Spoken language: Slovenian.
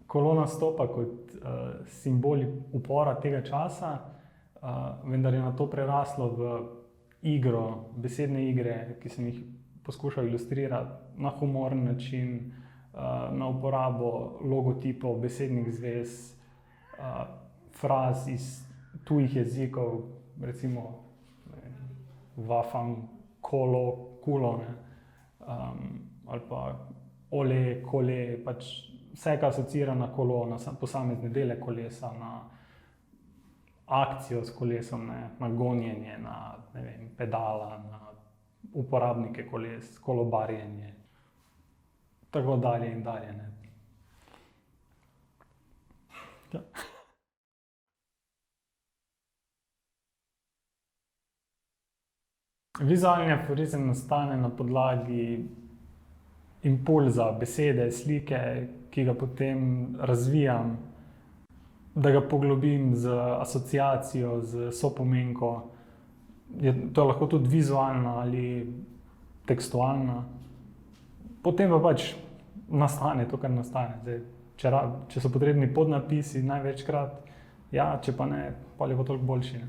kolo nastopa kot simbol upora tega časa, vendar je na to preraslo v igro, besedne igre, ki sem jih poskušal ilustrirati na humoren način, na uporabo logotipov, besednih zvez, fraz iz tujih jezikov, recimo vafam, kolo, kulo, ali pa ole, kole, pač vse, kar asociira na kolo, na posamezne dele kolesa, na akcijo s kolesom, na gonjenje, na pedala, na uporabnike koles, kolobarjenje, tako dalje in dalje. Ja. Vizualni aforizem nastane na podlagi impulza, besede, slike, ki ga potem razvijam, da ga poglobim z asociacijo, z sopomenko. To je lahko tudi vizualna ali tekstualna. Potem pa pač nastane to, kar nastane. Zdaj, če so potrebni podnapisi največkrat, ja, če pa ne, potem je pa toliko boljši.